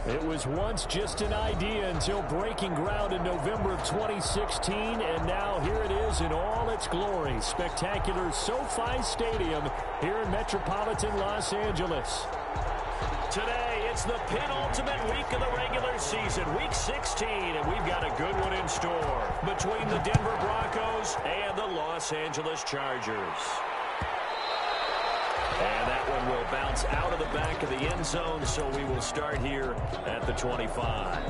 It was once just an idea until breaking ground in November of 2016, and now here it is in all its glory. Spectacular SoFi Stadium here in metropolitan Los Angeles. Today, it's the penultimate week of the regular season, Week 16, and we've got a good one in store between the Denver Broncos and the Los Angeles Chargers. And that one will bounce out of the back of the end zone, so we will start here at the 25.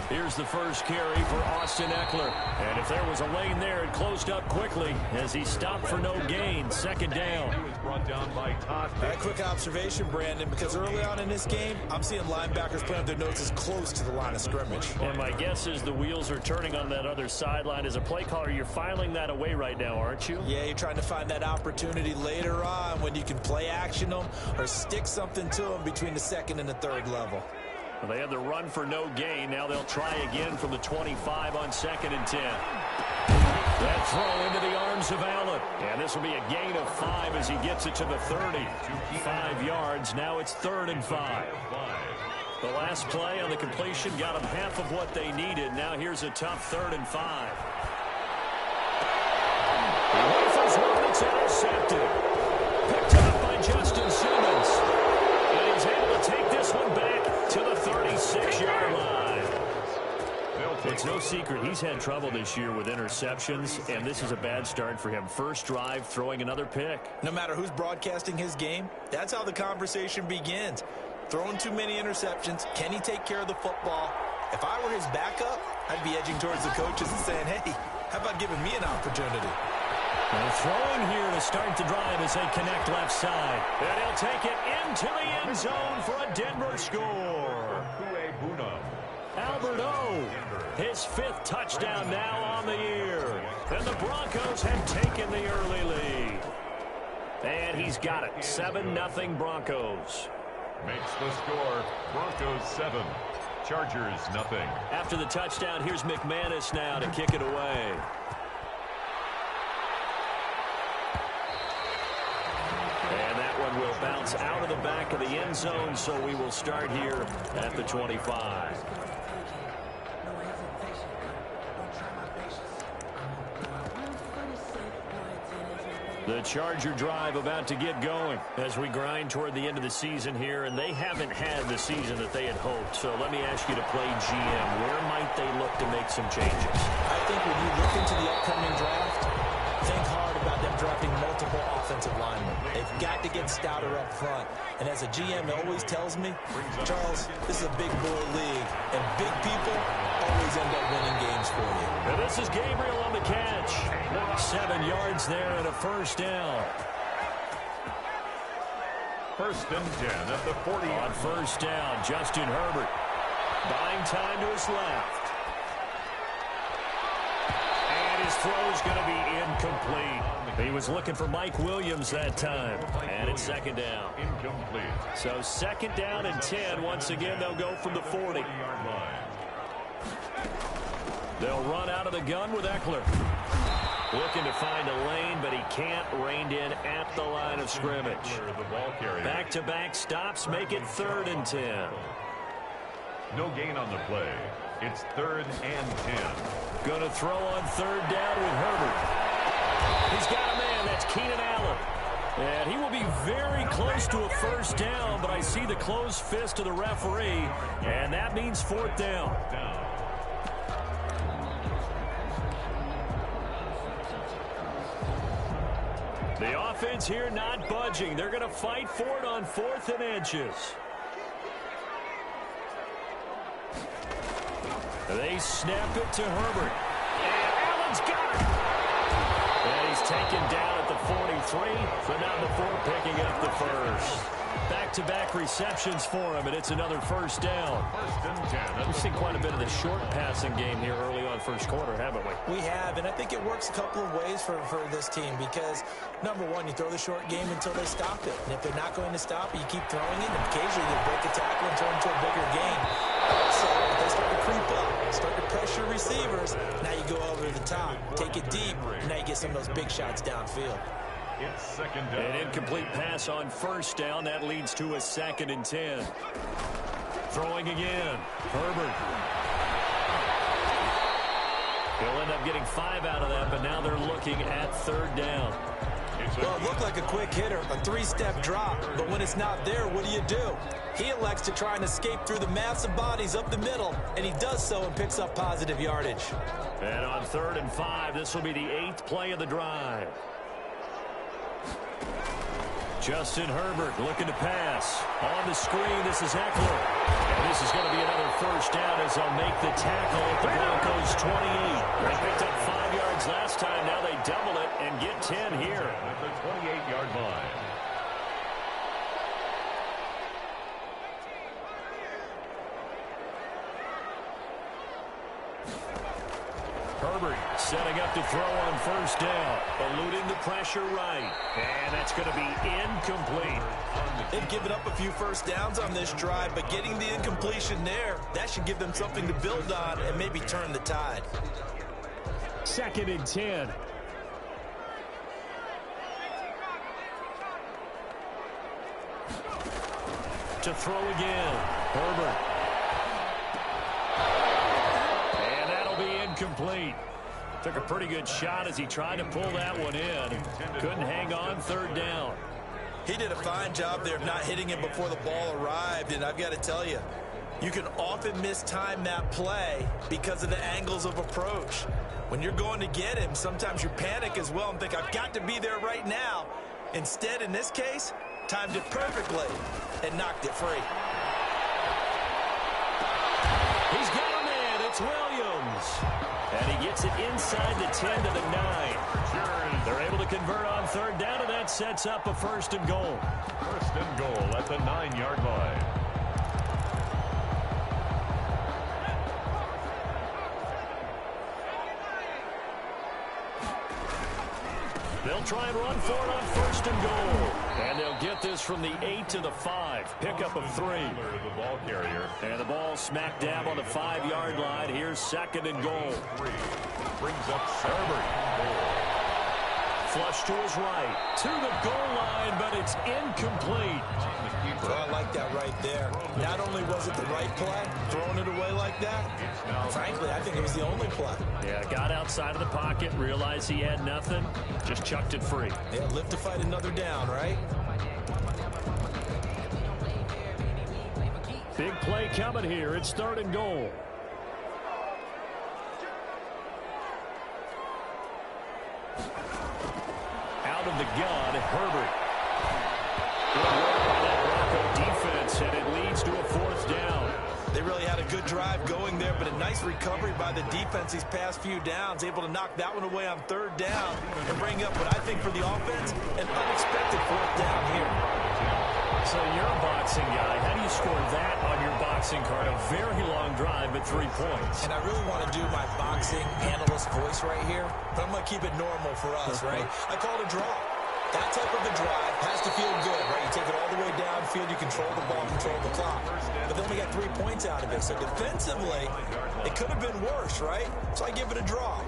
Here's the first carry for Austin Eckler. And if there was a lane there, it closed up quickly as he stopped for no gain. Second down. He was brought down by Todd. A quick observation, Brandon, because early on in this game, I'm seeing linebackers playing their noses close to the line of scrimmage. And my guess is the wheels are turning on that other sideline. As a play caller, you're filing that away right now, aren't you? Yeah, you're trying to find that opportunity later on when you can play action them or stick something to them between the second and the third level. Well, they had the run for no gain. Now they'll try again from the 25 on 2nd and 10. That throw into the arms of Allen. And this will be a gain of 5 as he gets it to the 30. 5 yards. Now it's 3rd and 5. The last play on the completion got them half of what they needed. Now here's a tough 3rd and 5. He rifles one that's intercepted. Picked up by Justin Simmons. And he's able to take this one back to the 36-yard line. It's no secret he's had trouble this year with interceptions, and this is a bad start for him. First drive, throwing another pick. No matter who's broadcasting his game, that's how the conversation begins. Throwing too many interceptions, can he take care of the football? If I were his backup, I'd be edging towards the coaches and saying, hey, how about giving me an opportunity? And throwing here to start the drive as they connect left side. And he'll take it into the end zone for a Denver score. Albert O, his 5th touchdown now on the year. And the Broncos have taken the early lead. And he's got it. 7-0 Broncos. Makes the score. Broncos 7. Chargers nothing. After the touchdown, here's McManus now to kick it away. And that one will bounce out of the back of the end zone, so we will start here at the 25. The Charger drive about to get going as we grind toward the end of the season here, and they haven't had the season that they had hoped. So let me ask you to play GM. Where might they look to make some changes? I think when you look into the upcoming draft, think hard about them drafting multiple offensive linemen. They've got to get stouter up front. And as a GM always tells me, Charles, this is a big boy league, and big people always end up winning games for you. And this is Gabriel on the catch. 7 yards there and a first down. 1st and 10 at the 40. On first down, Justin Herbert buying time to his left. And his throw's going to be incomplete. He was looking for Mike Williams that time. And it's 2nd down. Incomplete. So 2nd down and 10. Once again, they'll go from the 40. They'll run out of the gun with Eckler. Looking to find a lane, but he can't. Reined in at the line of scrimmage. Back-to-back stops make it 3rd and 10. No gain on the play. It's 3rd and 10. Going to throw on 3rd down with Herbert. He's got a man. That's Keenan Allen. And he will be very close to a first down, but I see the closed fist of the referee, and that means 4th down. The offense here not budging. They're going to fight for it on 4th and inches. They snap it to Herbert. And Allen's got it. And he's taken down at the 43, but now the 4 picking up the first. Back-to-back receptions for him, and it's another first down. First and 10. We've seen quite a bit of the short passing game here early on first quarter, haven't we? We have, and I think it works a couple of ways for this team because, number one, you throw the short game until they stop it. And if they're not going to stop it, you keep throwing it, and occasionally you break a tackle and turn into a bigger game. So if they start to creep up, start to pressure receivers, now you go over the top, take it deep, and now you get some of those big shots downfield. It's second down. An incomplete pass on first down. That leads to a 2nd and 10. Throwing again. Herbert. He'll end up getting 5 out of that, but now they're looking at 3rd down. Well, it looked like a quick hitter, a 3-step drop, but when it's not there, what do? He elects to try and escape through the massive bodies up the middle, and he does so and picks up positive yardage. And on 3rd and 5, this will be the 8th play of the drive. Justin Herbert looking to pass. On the screen, this is Eckler. And this is going to be another first down as they'll make the tackle at the Broncos' 28. They picked up 5 yards last time. Now they double it and get 10 here. At the 28-yard line. Herbert setting up to throw on first down. Eluding the pressure right. And that's going to be incomplete. They've given up a few first downs on this drive, but getting the incompletion there, that should give them something to build on and maybe turn the tide. 2nd and 10. To throw again. Herbert. And that'll be incomplete. Took a pretty good shot as he tried to pull that one in. Couldn't hang on 3rd down. He did a fine job there of not hitting it before the ball arrived, and I've got to tell you, you can often mistime that play because of the angles of approach. When you're going to get him, sometimes you panic as well and think, I've got to be there right now. Instead, in this case, timed it perfectly and knocked it free. He's got a man. It's Williams. And he gets it inside the 10 to the 9. They're able to convert on 3rd down, and that sets up a 1st and goal. 1st and goal at the 9-yard line. They'll try and run for it on 1st and goal. And they'll get this from the 8 to the 5. Pickup of 3. The ball carrier. And the ball smack dab on the 5-yard line. Here's 2nd and goal. Brings up Herbert. Flush to his right. To the goal line, but it's incomplete. Well, I like that right there. Not only was it the right play, throwing it away like that, frankly, I think it was the only play. Yeah, got outside of the pocket, realized he had nothing, just chucked it free. Yeah, live to fight another down, right? Big play coming here. It's 3rd and goal. Out of the gun, Herbert. Good work by that Bronco defense, and it leads to a 4th down. They really had a good drive going there, but a nice recovery by the defense these past few downs, able to knock that one away on 3rd down and bring up what I think for the offense, an unexpected 4th down here. So you're a boxing guy. How do you score that on your boxing card? A very long drive, but 3 points. And I really want to do my boxing analyst voice right here, but I'm going to keep it normal for us, right? I call it a draw. That type of a drive has to feel good, right? You take it all the way downfield, you control the ball, control the clock. But then we got 3 points out of it. So defensively, it could have been worse, right? So I give it a draw.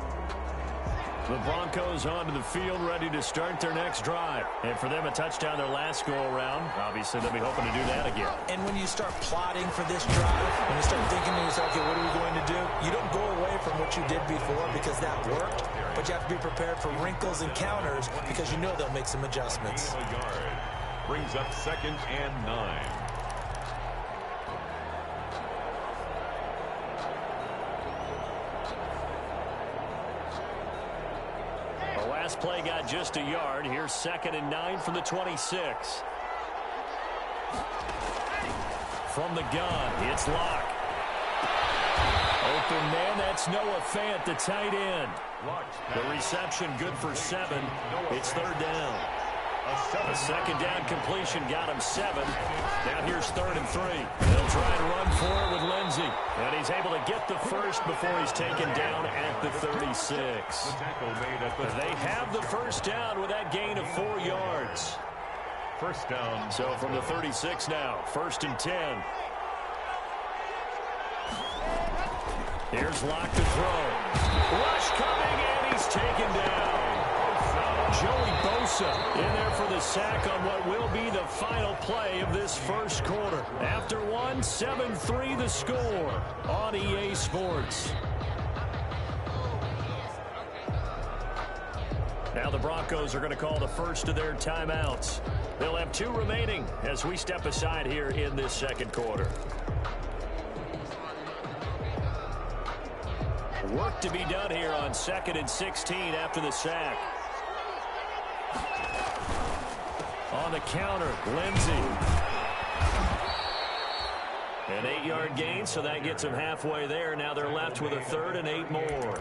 The Broncos onto the field, ready to start their next drive. And for them, a touchdown their last go-around. Obviously, they'll be hoping to do that again. And when you start plotting for this drive, when you start thinking to yourself, okay, what are we going to do? You don't go away from what you did before because that worked, but you have to be prepared for wrinkles and counters because you know they'll make some adjustments. Brings up 2nd and 9. Last play got just a yard. Here's 2nd and 9 from the 26. From the gun, it's Locke. Open man, that's Noah Fant, the tight end. The reception good for 7. It's 3rd down. A second down completion got him 7. Now here's 3rd and 3. They'll try and run for it with Lindsey. And he's able to get the first before he's taken down at the 36. They have the first down with that gain of 4 yards. First down. So from the 36 now, 1st and 10. Here's Locke to throw. Rush coming, and he's taken down. Joey Bosa in there for the sack on what will be the final play of this first quarter. After one, 7-3 the score on EA Sports. Now the Broncos are going to call the first of their timeouts. They'll have 2 remaining as we step aside here in this second quarter. Work to be done here on 2nd and 16 after the sack. On the counter, Lindsey. An 8-yard gain, so that gets them halfway there. Now they're left with a 3rd and 8 more.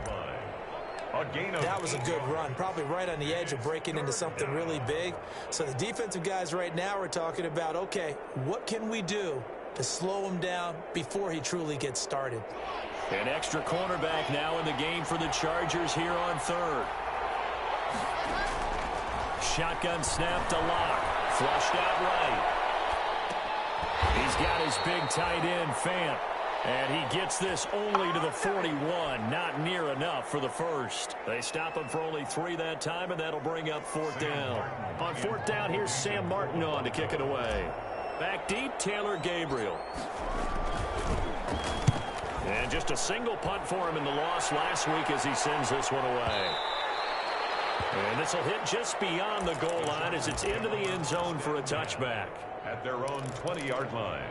That was a good run, probably right on the edge of breaking into something really big. So the defensive guys right now are talking about, okay, what can we do to slow him down before he truly gets started? An extra cornerback now in the game for the Chargers here on 3rd. Shotgun snap to Locke. Flushed out right. He's got his big tight end, Fant. And he gets this only to the 41. Not near enough for the first. They stop him for only 3 that time, and that'll bring up 4th down. On 4th down, here's Sam Martin on to kick it away. Back deep, Taylor Gabriel. And just a single punt for him in the loss last week as he sends this one away. And this will hit just beyond the goal line as it's into the end zone for a touchback. At their own 20-yard line.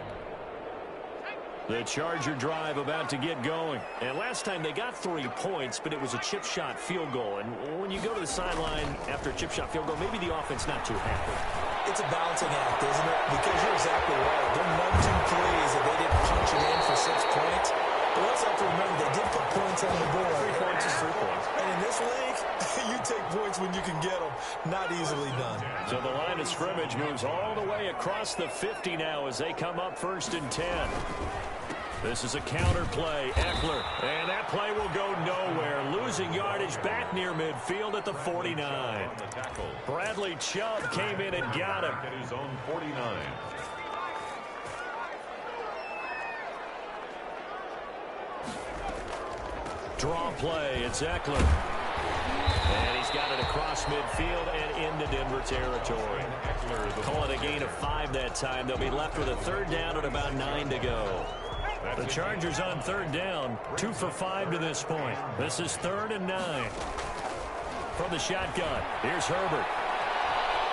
The Charger drive about to get going. And last time they got 3 points, but it was a chip shot field goal. And when you go to the sideline after a chip shot field goal, maybe the offense not too happy. It's a balancing act, isn't it? Because you're exactly right. They're none too pleased that they didn't punch it in for 6 points. But we also have to remember they did put points on the board. 3 points is 3 points. And in this league, you take points when you can get them. Not easily done. So the line of scrimmage moves all the way across the 50 now as they come up 1st and 10. This is a counter play. Eckler. And that play will go nowhere. Losing yardage back near midfield at the 49. Bradley Chubb came in and got him. At his own 49. Draw play. It's Eckler. And he's got it across midfield and into Denver territory. Call it a gain of 5 that time. They'll be left with a 3rd down and about 9 to go. The Chargers on 3rd down, 2 for 5 to this point. This is 3rd and 9. From the shotgun, here's Herbert.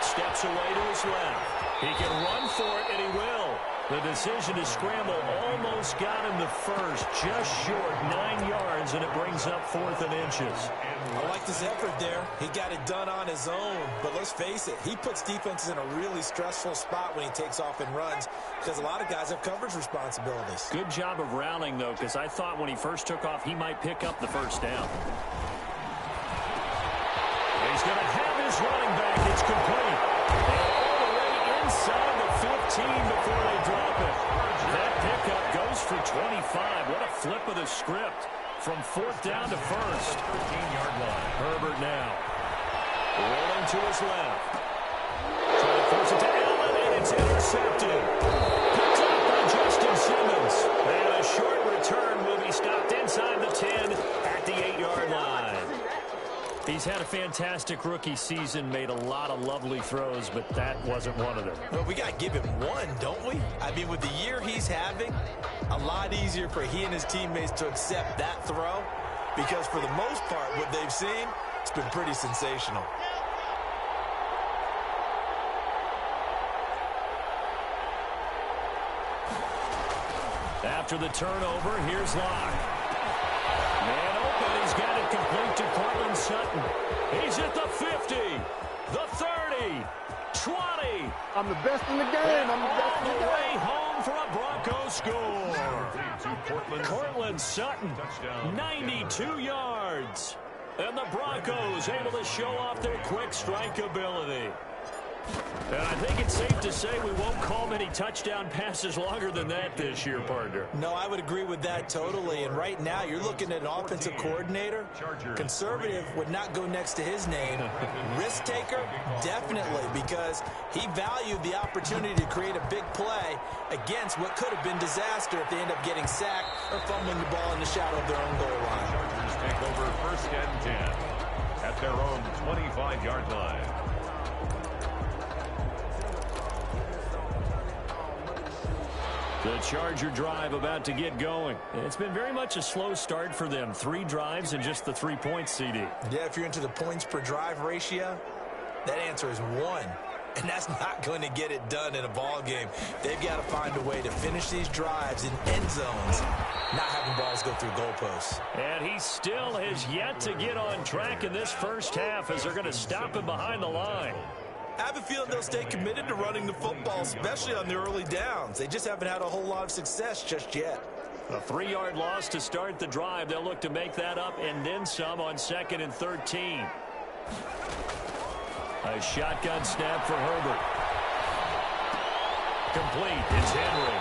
Steps away to his left. He can run for it, and he will. The decision to scramble almost got him the first, just short 9 yards, and it brings up 4th and inches. I liked his effort there. He got it done on his own. But let's face it, he puts defenses in a really stressful spot when he takes off and runs because a lot of guys have coverage responsibilities. Good job of rallying, though, because I thought when he first took off, he might pick up the first down. He's going to have his running back. It's complete. And all the way inside the 15 before they drop it. That pickup goes for 25. What a flip of the script. From 4th down to 1st. 13-yard line. Herbert now. Rolling to his left. Trying to force it to Allen, and it's intercepted. Picked up by Justin Simmons. And a short return will be stopped inside the 10 at the 8-yard line. He's had a fantastic rookie season, made a lot of lovely throws, but that wasn't one of them. Well, we got to give him one, don't we? I mean, with the year he's having, a lot easier for he and his teammates to accept that throw because for the most part, what they've seen, it's been pretty sensational. After the turnover, here's Locke. Man open, he's got it complete to Cortland Sutton. He's at the 50, the 30, 20. I'm the best in the game. I'm the best in the game. Way home for a Broncos score. Cortland Sutton, 92 yards. And the Broncos able to show off their quick strike ability. And I think it's safe to say we won't call many touchdown passes longer than that this year, partner. No, I would agree with that totally. And right now, you're looking at an offensive coordinator. Conservative would not go next to his name. Risk taker, definitely, because he valued the opportunity to create a big play against what could have been disaster if they end up getting sacked or fumbling the ball in the shadow of their own goal line. Chargers take over 1st and 10 at their own 25-yard line. The Charger drive about to get going. It's been very much a slow start for them. 3 drives and just the 3 points, CD. Yeah, if you're into the points per drive ratio, that answer is 1. And that's not going to get it done in a ball game. They've got to find a way to finish these drives in end zones, not having balls go through goalposts. And he still has yet to get on track in this first half as they're going to stop him behind the line. I have a feeling they'll stay committed to running the football, especially on the early downs. They just haven't had a whole lot of success just yet. A 3-yard loss to start the drive. They'll look to make that up and then some on 2nd and 13. A shotgun snap for Herbert. Complete. It's Henry.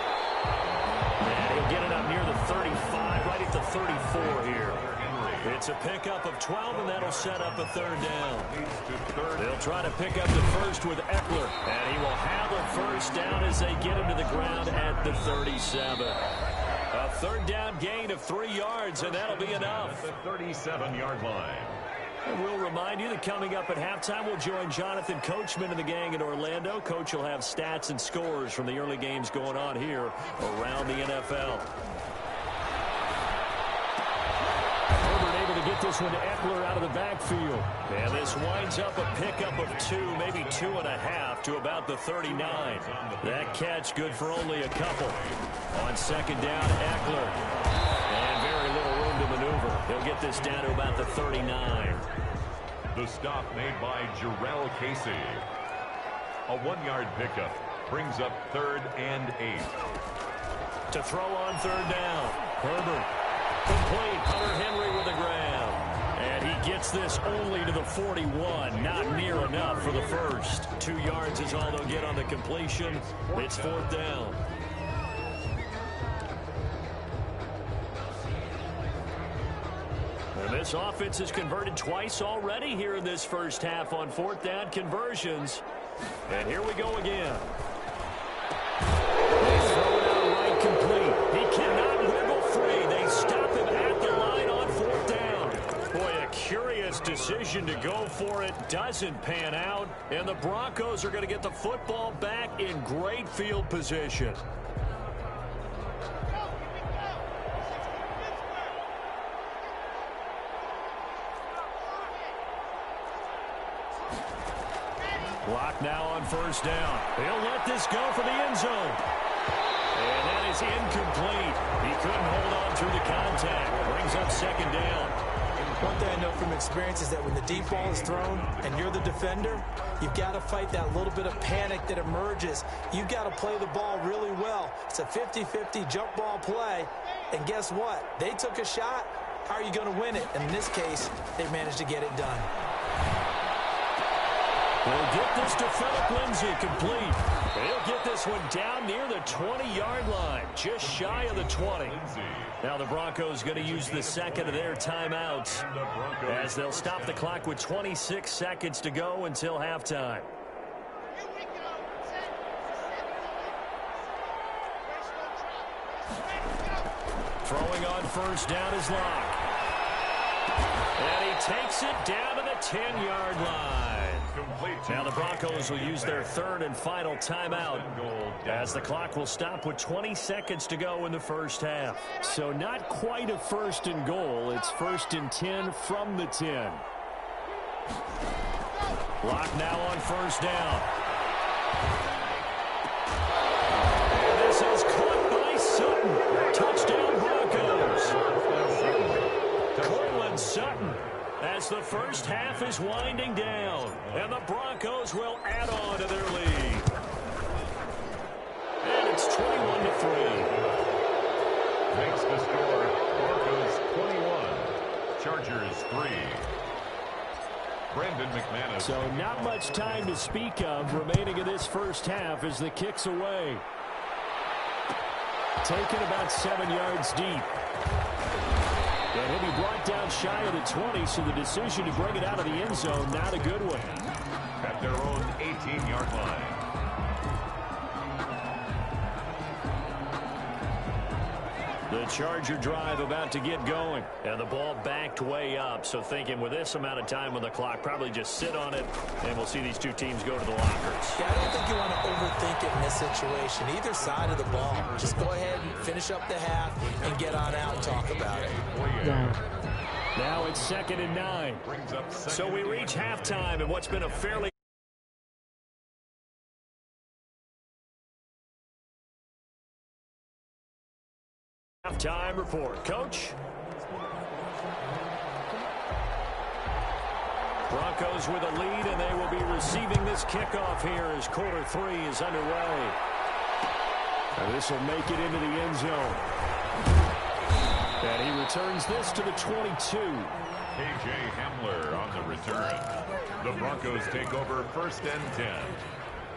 And he'll get it up near the 35, right at the 34 here. It's a pickup of 12, and that'll set up a 3rd down. They'll try to pick up the first with Eckler, and he will have a 1st down as they get him to the ground at the 37. A 3rd down gain of 3 yards, and that'll be enough. The 37-yard line. And we'll remind you that coming up at halftime, we'll join Jonathan Coachman and the gang in Orlando. Coach will have stats and scores from the early games going on here around the NFL. To get this one to Eckler out of the backfield. And this winds up a pickup of 2, maybe 2.5 to about the 39. That catch good for only a couple. On 2nd down, Eckler. And very little room to maneuver. He'll get this down to about the 39. The stop made by Jarrell Casey. A 1-yard pickup brings up 3rd and 8. To throw on 3rd down. Herbert. Complete. Hunter Henry with the grab. And he gets this only to the 41. Not near enough for the first. 2 yards is all they'll get on the completion. It's 4th down. And this offense has converted twice already here in this first half on 4th down conversions. And here we go again. They throw it out right complete. He cannot wiggle free. They stop him at the line on 4th down. Boy, a curious decision to go for it. Doesn't pan out. And the Broncos are going to get the football back in great field position. Block now on 1st down. He'll let this go for the end zone. And that is incomplete. He couldn't hold on through the contact. Brings up 2nd down. One thing I know from experience is that when the deep ball is thrown and you're the defender, you've got to fight that little bit of panic that emerges. You've got to play the ball really well. It's a 50-50 jump ball play. And guess what? They took a shot. How are you going to win it? And in this case, they managed to get it done. They'll get this to Phillip Lindsay complete. He'll get this one down near the 20-yard line, just shy of the 20. Now the Broncos going to use the second of their timeouts as they'll stop the clock with 26 seconds to go until halftime. Throwing on 1st down is Locke. And he takes it down to the 10-yard line. Now the Broncos will use their 3rd and final timeout as the clock will stop with 20 seconds to go in the first half. So not quite a 1st and goal. It's 1st and 10 from the 10. Clock now on 1st down. And this is caught by Sutton. Touchdown Broncos. Cortland Sutton. As the first half is winding down, and the Broncos will add on to their lead. And it's 21-3. Makes the score Broncos 21, Chargers 3. Brandon McManus. So not much time to speak of remaining in this first half as the kick's away. Taken about 7 yards deep. And he'll be brought down shy of the 20, so the decision to bring it out of the end zone, not a good one. At their own 18-yard line. The Charger drive about to get going. And the ball backed way up, so thinking with this amount of time on the clock, probably just sit on it, and we'll see these two teams go to the lockers. Yeah, I don't think you want to overthink it in this situation. Either side of the ball. Just go ahead and finish up the half and get on out and talk about it. Now it's 2nd and 9. So we reach halftime in what's been a fairly halftime report. Coach? Broncos with a lead, and they will be receiving this kickoff here as quarter 3 is underway. And this will make it into the end zone. And he returns this to the 22. KJ Hamler on the return. The Broncos take over 1st and 10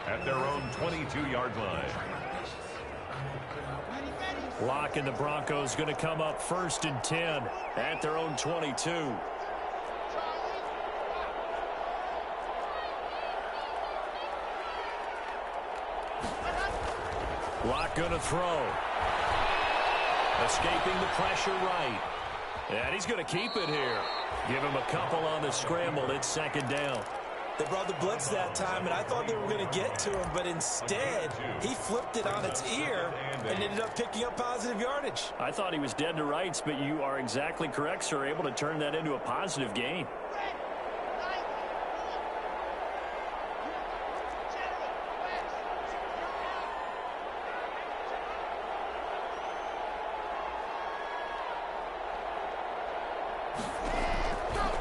at their own 22-yard line. Lock and the Broncos going to come up 1st and 10 at their own 22. Lock going to throw. Escaping the pressure right. And he's going to keep it here. Give him a couple on the scramble. It's 2nd down. They brought the blitz that time, and I thought they were going to get to him, but instead, he flipped it on its ear and ended up picking up positive yardage. I thought he was dead to rights, but you are exactly correct, sir. Able to turn that into a positive gain.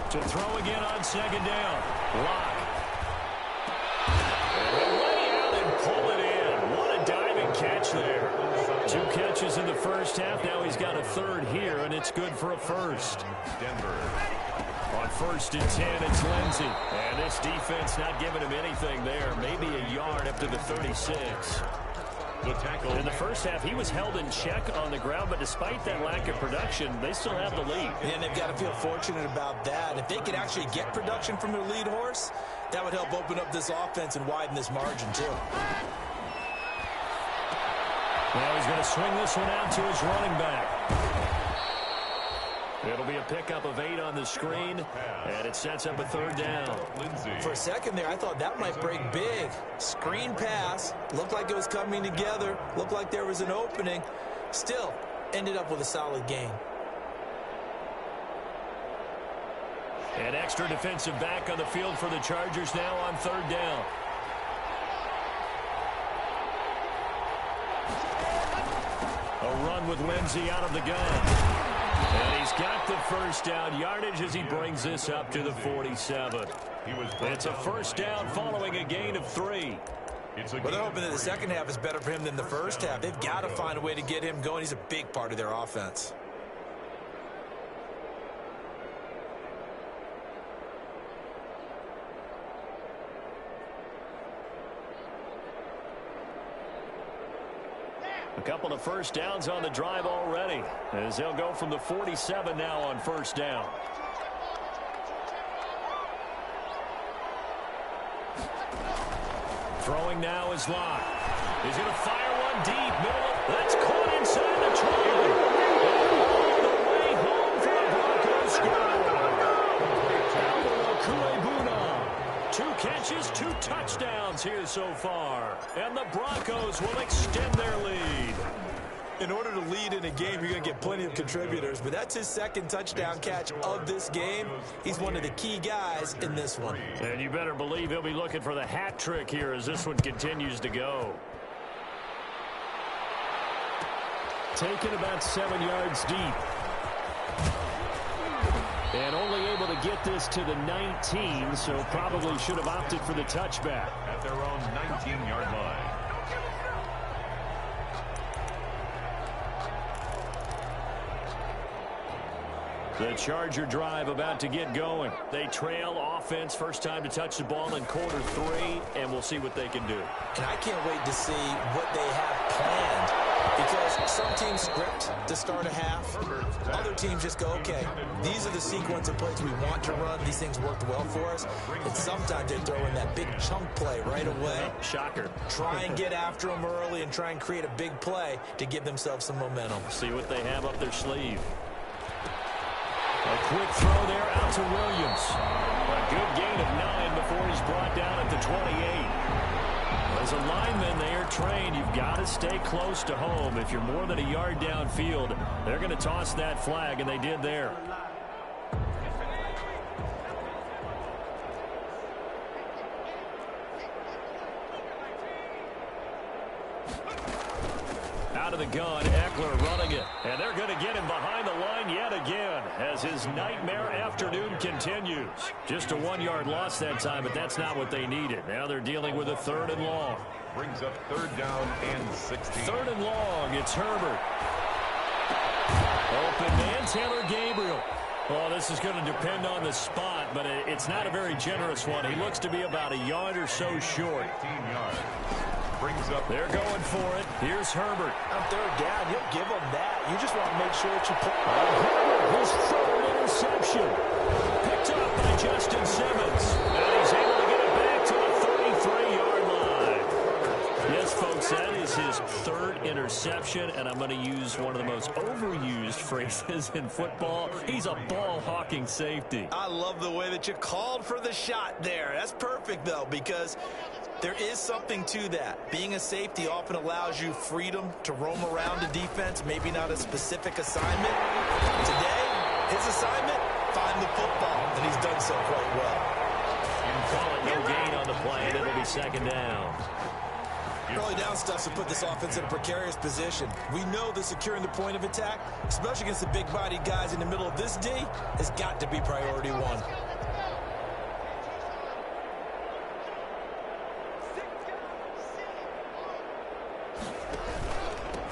To throw again on 2nd down. Lock. And he'll lay out and pull it in. What a diving catch there. 2 catches in the first half. Now he's got a 3rd here, and it's good for a 1st. Denver. On 1st and 10, it's Lindsey. And this defense not giving him anything there. Maybe a yard up to the 36. The tackle. In the first half, he was held in check on the ground, but despite that lack of production, they still have the lead. And they've got to feel fortunate about that. If they could actually get production from their lead horse, that would help open up this offense and widen this margin, too. Now he's going to swing this one out to his running back. It'll be a pickup of 8 on the screen, and it sets up a 3rd down. For a second there, I thought that might break big. Screen pass, looked like it was coming together, looked like there was an opening. Still, ended up with a solid gain. An extra defensive back on the field for the Chargers now on 3rd down. A run with Lindsey out of the gun. And he's got the 1st down yardage as he brings this up to the 47. It's a 1st down following a gain of 3. But they're hoping that the second half is better for him than the first half. They've got to find a way to get him going. He's a big part of their offense. A couple of 1st downs on the drive already, as they'll go from the 47 now on 1st down. Throwing now is Locke. He's going to fire one deep. Middle of, that's caught inside the 20. All the way home for the Broncos score. 2 catches, 2 touchdowns here so far. And the Broncos will extend their lead. In order to lead in a game, you're going to get plenty of contributors, but that's his 2nd touchdown catch of this game. He's one of the key guys in this one. And you better believe he'll be looking for the hat trick here as this one continues to go. Taken about 7 yards deep. And only able to get this to the 19, so probably should have opted for the touchback. At their own 19-yard line. The Charger drive about to get going. They trail offense, first time to touch the ball in quarter 3, and we'll see what they can do. And I can't wait to see what they have planned, because some teams script to start a half. Other teams just go, okay, these are the sequence of plays we want to run. These things worked well for us. And sometimes they throw in that big chunk play right away. Shocker. Try and get after them early and try and create a big play to give themselves some momentum. See what they have up their sleeve. A quick throw there out to Williams. A good gain of 9 before he's brought down at the 28. As a lineman, they are trained. You've got to stay close to home. If you're more than a yard downfield, they're going to toss that flag, and they did there. Out of the gun, Eckler running it. And they're going to get him behind the line yet again as his nightmare afternoon continues. Just a 1-yard loss that time, but that's not what they needed. Now they're dealing with a 3rd and long. Brings up 3rd down and 16. 3rd and long, it's Herbert. Open man, Taylor Gabriel. Oh, this is going to depend on the spot, but it's not a very generous one. He looks to be about a yard or so short. 18 yards. Brings up. They're going for it. Here's Herbert. On 3rd down, you'll give them that. You just want to make sure that you put His 3rd interception. Picked up by Justin Simmons. And he's able to get it back to the 33-yard line. Yes, folks, that is his 3rd interception, and I'm going to use one of the most overused phrases in football. He's a ball-hawking safety. I love the way that you called for the shot there. That's perfect, though, because there is something to that. Being a safety often allows you freedom to roam around the defense, maybe not a specific assignment. Today, his assignment, find the football, and he's done so quite well. Call it no gain on the play, and it'll be 2nd down. Early down stuff to put this offense in a precarious position. We know that securing the point of attack, especially against the big-bodied guys in the middle of this D, has got to be priority 1.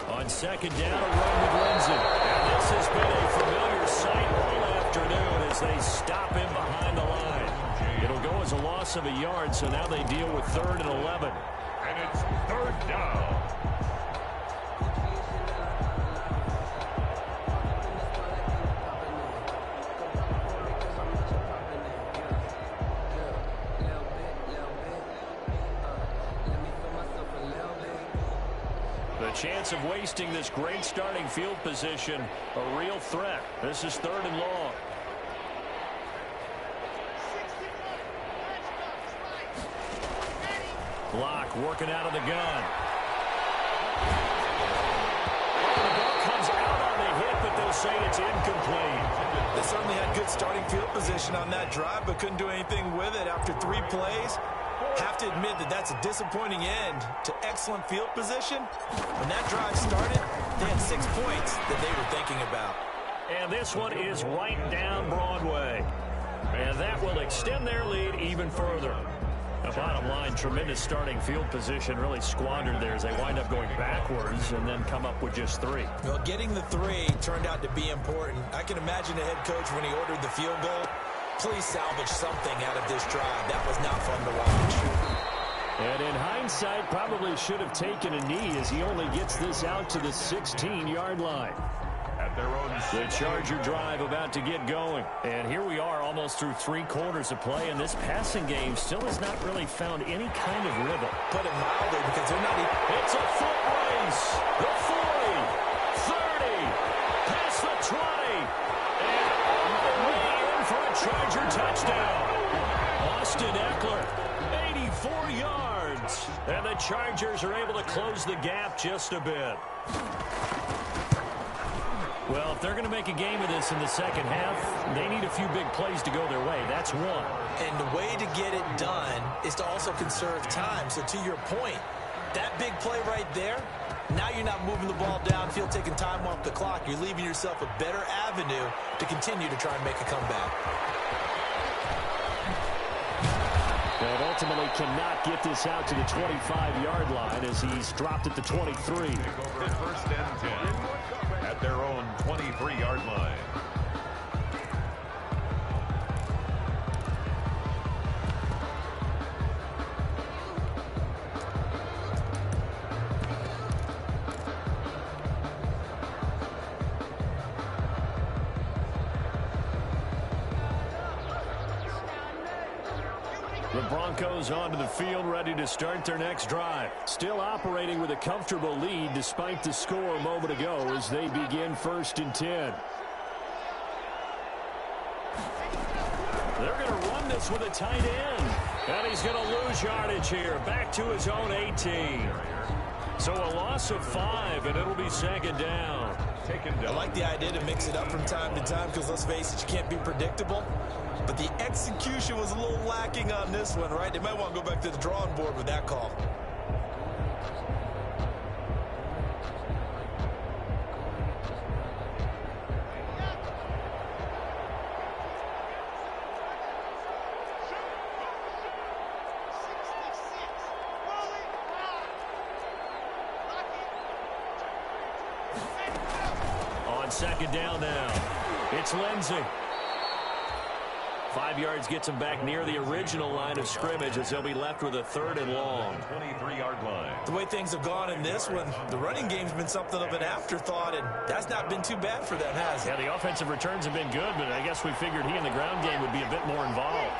On 2nd down, a run with Lindsey. And this has been a familiar sight all afternoon as they stop him behind the line. It'll go as a loss of a yard, so now they deal with 3rd and 11. And it's 3rd down. The chance of wasting this great starting field position, a real threat. This is 3rd and long. Block working out of the gun. The ball comes out on the hit, but they'll say it's incomplete. They certainly had good starting field position on that drive, but couldn't do anything with it after 3 plays. Have to admit that that's a disappointing end to excellent field position. When that drive started, they had 6 points that they were thinking about. And this one is right down Broadway. And that will extend their lead even further. The bottom line, tremendous starting field position, really squandered there as they wind up going backwards and then come up with just 3. Well, getting the 3 turned out to be important. I can imagine the head coach when he ordered the field goal. Please salvage something out of this drive. That was not fun to watch. And in hindsight, probably should have taken a knee as he only gets this out to the 16-yard line. At their own. The Charger drive about to get going. And here we are almost through 3 quarters of play, and this passing game still has not really found any kind of rhythm. Put it mildly, because they're not even... It's a foot race. The 40, 30, past the 20, and way in for a Charger touchdown. Austin Eckler, 84 yards. And the Chargers are able to close the gap just a bit. Well, if they're going to make a game of this in the second half, they need a few big plays to go their way. That's one. And the way to get it done is to also conserve time. So to your point, that big play right there, now you're not moving the ball downfield, taking time off the clock. You're leaving yourself a better avenue to continue to try and make a comeback. And ultimately cannot get this out to the 25-yard line as he's dropped at the 23. Take over 1st and 10 at their own 23-yard line. The Broncos onto the field, ready to start their next drive. Still operating with a comfortable lead despite the score a moment ago as they begin 1st and 10. They're going to run this with a tight end. And he's going to lose yardage here. Back to his own 18. So a loss of 5, and it'll be 2nd down. I like the idea to mix it up from time to time because, let's face it, you can't be predictable. But the execution was a little lacking on this one, right? They might want to go back to the drawing board with that call. On 2nd down now, it's Lindsey. 5 yards gets him back near the original line of scrimmage as they'll be left with a 3rd and long. 23-yard line. The way things have gone in this one, the running game's been something of an afterthought, and that's not been too bad for them, has it? Yeah, the offensive returns have been good, but I guess we figured he in the ground game would be a bit more involved.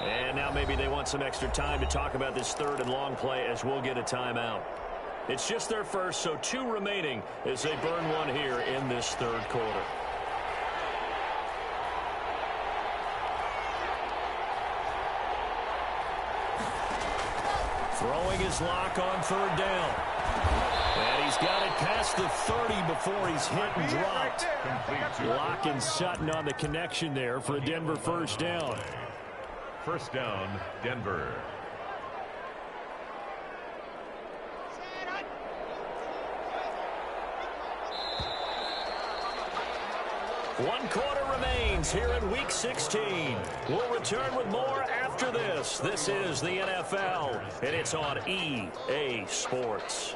And now maybe they want some extra time to talk about this 3rd and long play as we'll get a timeout. It's just their first, so 2 remaining as they burn one here in this 3rd quarter. Throwing his lock on 3rd down. And he's got it past the 30 before he's hit and dropped. Lock and Sutton on the connection there for a Denver 1st down. 1st down, Denver. One quarter remains here in Week 16. We'll return with more after this. This is the NFL, and it's on EA Sports.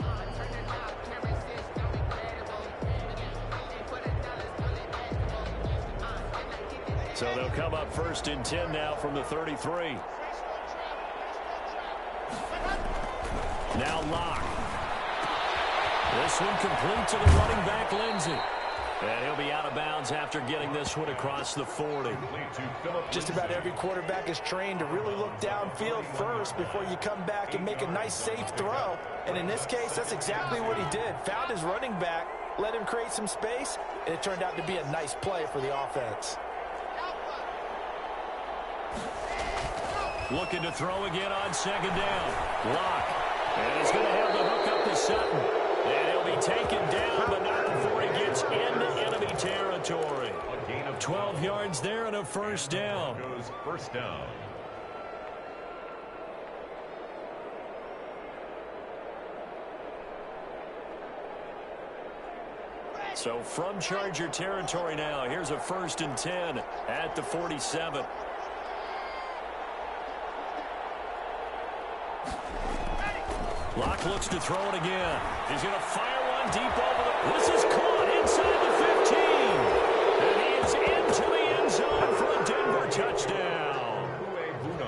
So they'll come up 1st and 10 now from the 33. Now Locke. This one complete to the running back, Lindsey. And he'll be out of bounds after getting this one across the 40. Just about every quarterback is trained to really look downfield first before you come back and make a nice, safe throw. And in this case, that's exactly what he did. Found his running back, let him create some space, and it turned out to be a nice play for the offense. Looking to throw again on 2nd down. Locke. And he's going to have the hook up to Sutton. And he'll be taken down, but not before he gets into enemy territory. A gain of 12 yards there and a 1st down. Goes 1st down. So from Charger territory now, here's a 1st and 10 at the 47. Locke looks to throw it again. He's going to fire one deep over the... This is caught inside the 15. And he is into the end zone for a Denver touchdown.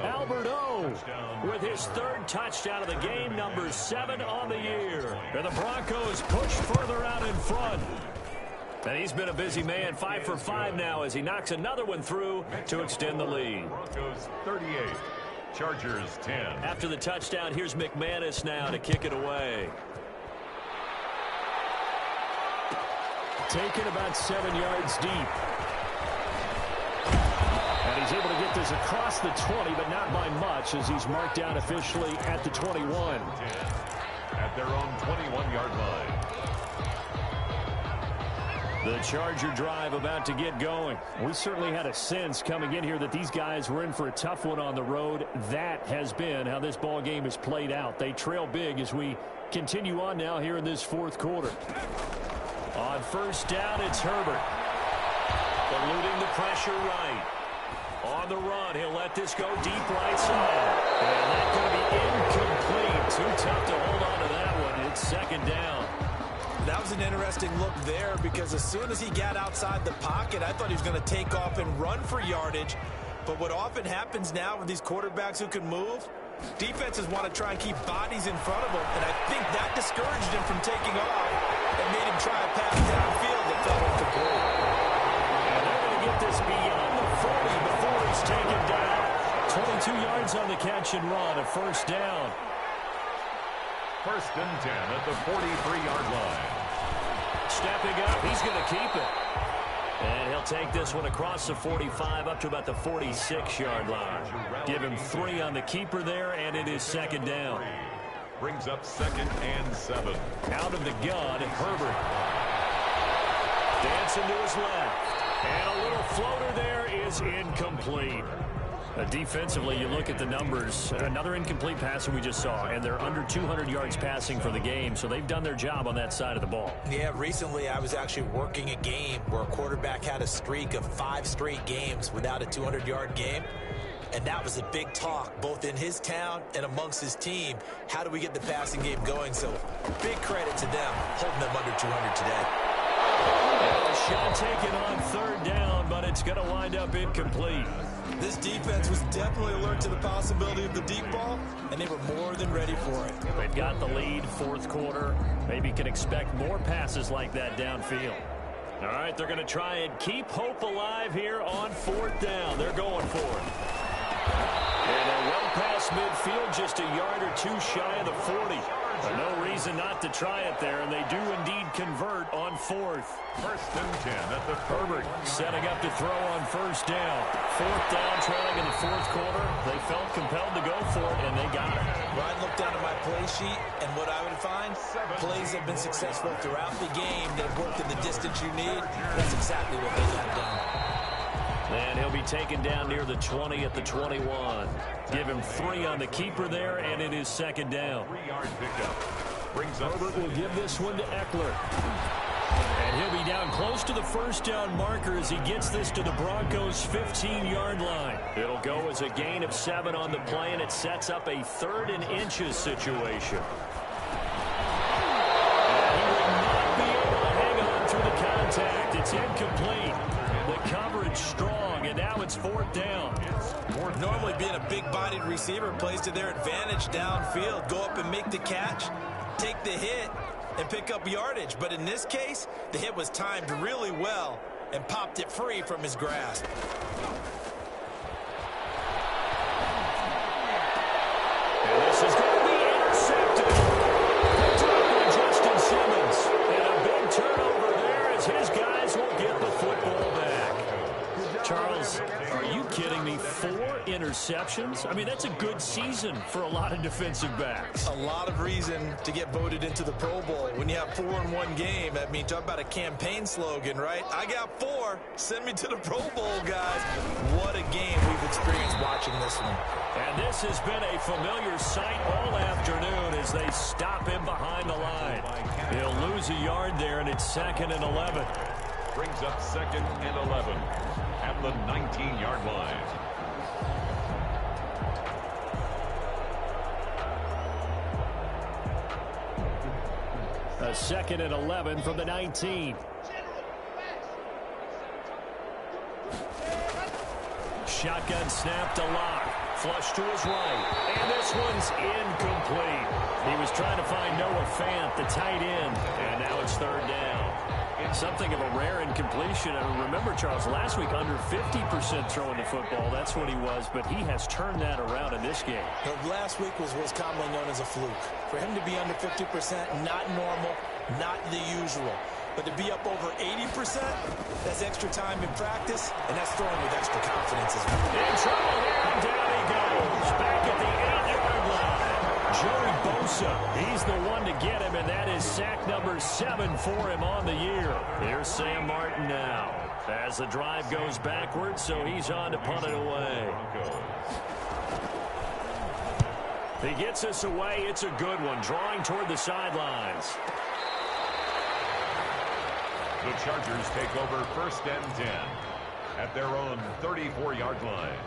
Albert O with his 3rd touchdown of the game, number 7 on the year. And the Broncos push further out in front. And he's been a busy man, 5 for 5 now as he knocks another one through to extend the lead. Broncos 38. Chargers 10. After the touchdown, here's McManus now to kick it away. Taken about 7 yards deep. And he's able to get this across the 20, but not by much as he's marked down officially at the 21. 10 at their own 21-yard line. The Charger drive about to get going. We certainly had a sense coming in here that these guys were in for a tough one on the road. That has been how this ball game has played out. They trail big as we continue on now here in this 4th quarter. On 1st down, it's Herbert. Eluding the pressure right. On the run, he'll let this go deep right side. And that's going to be incomplete. Too tough to hold on to that one. It's 2nd down. That was an interesting look there because as soon as he got outside the pocket, I thought he was going to take off and run for yardage. But what often happens now with these quarterbacks who can move, Defenses want to try and keep bodies in front of him, and I think that discouraged him from taking off and made him try a pass downfield that fell incomplete. And they're going to get this beyond the 40 before he's taken down. 22 yards on the catch and run, a first down. First and 10 at the 43-yard line. Stepping up, he's going to keep it. And he'll take this one across the 45 up to about the 46-yard line. Give him 3 on the keeper there, and it is second down. Brings up 2nd and 7. Out of the gun, Herbert. Dancing to his left. And a little floater there is incomplete. Defensively, you look at the numbers. Another incomplete pass that we just saw, and they're under 200 yards passing for the game, so they've done their job on that side of the ball. Yeah, recently I was actually working a game where a quarterback had a streak of 5 straight games without a 200-yard game, and that was a big talk, both in his town and amongst his team. How do we get the passing game going? So big credit to them holding them under 200 today. And a shot taken on third down, but it's going to wind up incomplete. This defense was definitely alert to the possibility of the deep ball, and they were more than ready for it. They've got the lead, fourth quarter. Maybe can expect more passes like that downfield. All right, they're going to try and keep hope alive here on fourth down. They're going for it. And they're well past midfield, just a yard or 2 shy of the 40. No reason not to try it there, and they do indeed convert on fourth. First and 10 at the Herbert setting up to throw on first down. Fourth down, trailing in the fourth quarter. They felt compelled to go for it, and they got it. Well, I looked down at my play sheet, and what I would find, plays have been successful throughout the game that have worked in the distance you need. That's exactly what they got done. And he'll be taken down near the 20 at the 21. Give him 3 on the keeper there, and it is second down. 3-yard pickup. Brings up Herbert will give this one to Eckler. And he'll be down close to the first down marker as he gets this to the Broncos' 15-yard line. It'll go as a gain of 7 on the play, and it sets up a 3rd and inches situation. And he will not be able to hang on through the contact. It's incomplete. The coverage strong, and now it's 4th down. Normally being a big-bodied receiver plays to their advantage downfield. Go up and make the catch, take the hit, and pick up yardage. But in this case, the hit was timed really well and popped it free from his grasp. And this is going to be intercepted. Picked up by Justin Simmons. And a big turnover there as his guys will get the football back. Charles, are you kidding me? 4 interceptions? I mean, that's a good season for a lot of defensive backs. A lot of reason to get voted into the Pro Bowl. When you have 4 in one game, I mean, talk about a campaign slogan, right? I got 4. Send me to the Pro Bowl, guys. What a game we've experienced watching this one. And this has been a familiar sight all afternoon as they stop him behind the line. He'll lose a yard there, and it's 2nd and 11. brings up 2nd and 11 at the 19-yard line. A 2nd and 11 from the 19. Shotgun snap to Locke. Flush to his right. And this one's incomplete. He was trying to find Noah Fant, the tight end. And now it's 3rd down. Something of a rare incompletion. I remember, Charles, last week under 50% throwing the football. That's what he was, but he has turned that around in this game. Last week was what's commonly known as a fluke. For him to be under 50%, not normal, not the usual. But to be up over 80%, that's extra time in practice, and that's throwing with extra confidence as well. In trouble here, and down he goes. Back at the 8-yard line. Joey Bosa, he's the one to get him, and that is sack number 7 for him on the year. Here's Sam Martin now as the drive goes backwards, so he's on to punt it away. He gets us away. It's a good one, drawing toward the sidelines. The Chargers take over 1st and 10 at their own 34-yard line.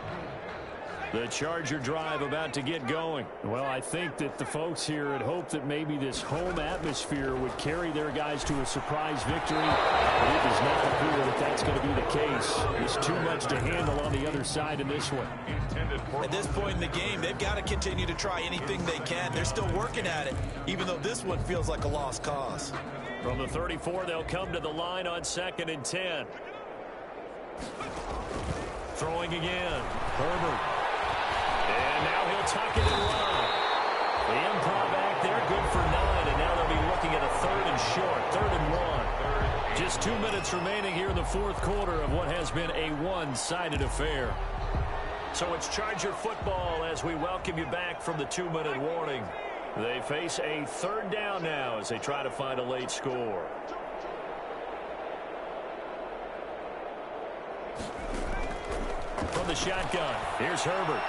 The Charger drive about to get going. Well, I think that the folks here had hoped that maybe this home atmosphere would carry their guys to a surprise victory. But it does not appear that that's going to be the case. There's too much to handle on the other side in this one. At this point in the game, they've got to continue to try anything they can. They're still working at it, even though this one feels like a lost cause. From the 34, they'll come to the line on 2nd and 10. Throwing again. Herbert. And now he'll tuck it and run. The improv act there, good for 9. And now they'll be looking at a 3rd and short. 3rd and 1. Just 2 minutes remaining here in the 4th quarter of what has been a one-sided affair. So it's Charger football as we welcome you back from the 2-minute warning. They face a 3rd down now as they try to find a late score. From the shotgun, here's Herbert.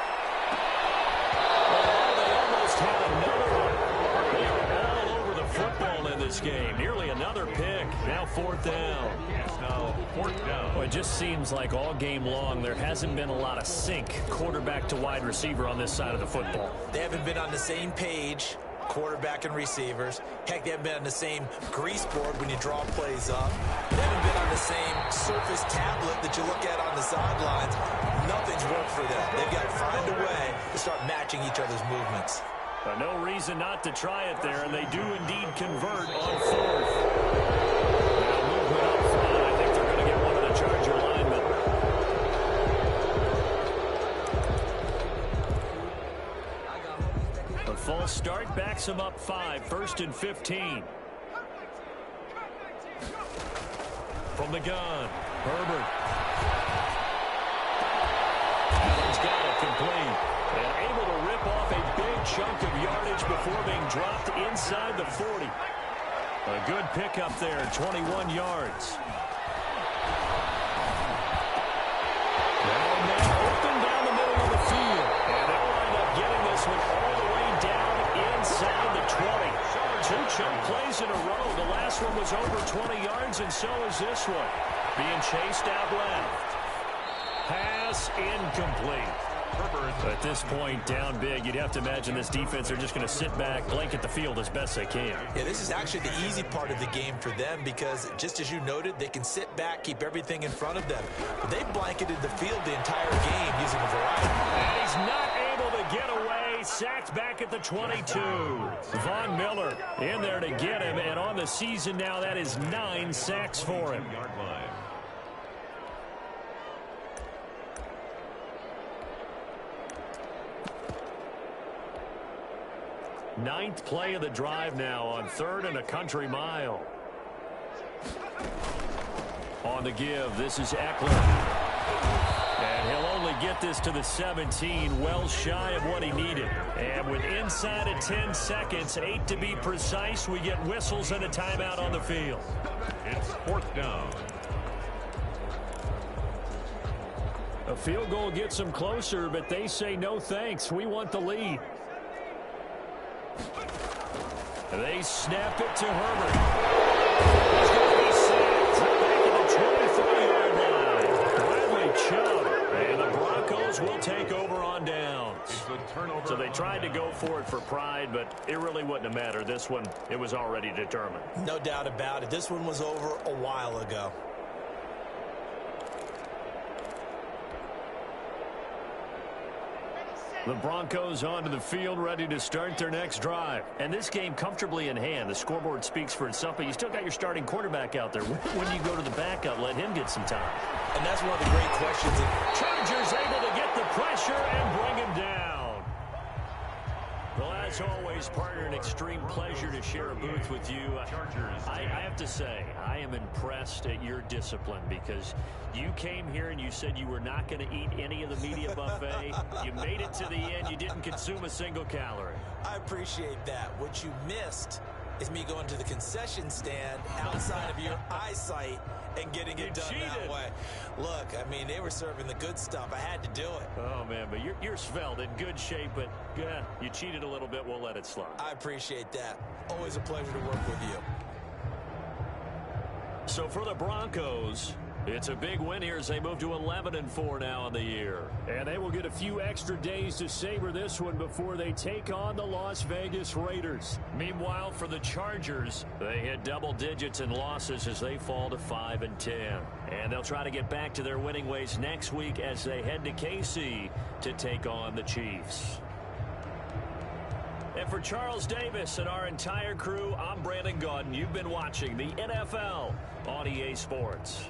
Oh, they almost had another one. They are all over the football in this game. Nearly another pick. Now 4th down. Now 4th down. Well, it just seems like all game long there hasn't been a lot of sync quarterback to wide receiver on this side of the football. They haven't been on the same page, quarterback and receivers. Heck, they haven't been on the same grease board when you draw plays up. They haven't been on the same Surface tablet that you look at on the sidelines. Nothing's worked for them. They've got to find a way to start matching each other's movements. No reason not to try it there, and they do indeed convert on 4th. Now movement up front. I think they're going to get one of the Charger linemen. A false start backs him up 5. 1st and 15. From the gun, Herbert. Allen's got it complete. And able to rip off a big chunk of yardage before being dropped inside the 40. A good pickup there, 21 yards. Now open down the middle of the field. And they'll wind up getting this one all the way down inside the 20. 2 chunk plays in a row. The last one was over 20 yards, and so is this one. Being chased out left. Pass incomplete. At this point, down big, you'd have to imagine this defense are just going to sit back, blanket the field as best they can. Yeah, this is actually the easy part of the game for them because, just as you noted, they can sit back, keep everything in front of them. But they blanketed the field the entire game using a variety. And he's not able to get away. Sacked back at the 22. Von Miller in there to get him, and on the season now, that is 9 sacks for him. Ninth play of the drive now on 3rd and a country mile. On the give, this is Eckler. And he'll only get this to the 17, well shy of what he needed. And with inside of 10 seconds, 8 to be precise, we get whistles and a timeout on the field. It's 4th down. A field goal gets them closer, but they say no thanks. We want the lead. They snap it to Herbert. He's going to be sacked back at the 23-yard line. Bradley Chubb. And the Broncos will take over on downs. So they tried to go for it for pride, but it really wouldn't have mattered. This one, it was already determined. No doubt about it. This one was over a while ago. The Broncos onto the field, ready to start their next drive. And this game comfortably in hand. The scoreboard speaks for itself, but you still got your starting quarterback out there. When do you go to the backup, let him get some time? And that's one of the great questions. Chargers able to get the pressure and bring him down. Well, as always, partner, an extreme pleasure to share a booth with you. I have to say, I am impressed at your discipline because you came here and you said you were not going to eat any of the media buffet. You made it to the end. You didn't consume a single calorie. I appreciate that. What you missed is me going to the concession stand outside of your eyesight and getting it done that way. Look, I mean, they were serving the good stuff. I had to do it. Oh, man, but you're svelte, in good shape, but yeah, you cheated a little bit. We'll let it slide. I appreciate that. Always a pleasure to work with you. So for the Broncos, It's a big win here as they move to 11-4 now in the year. And they will get a few extra days to savor this one before they take on the Las Vegas Raiders. Meanwhile, for the Chargers, they hit double digits in losses as they fall to 5-10. And they'll try to get back to their winning ways next week as they head to KC to take on the Chiefs. And for Charles Davis and our entire crew, I'm Brandon Gaudin. You've been watching the NFL on EA Sports.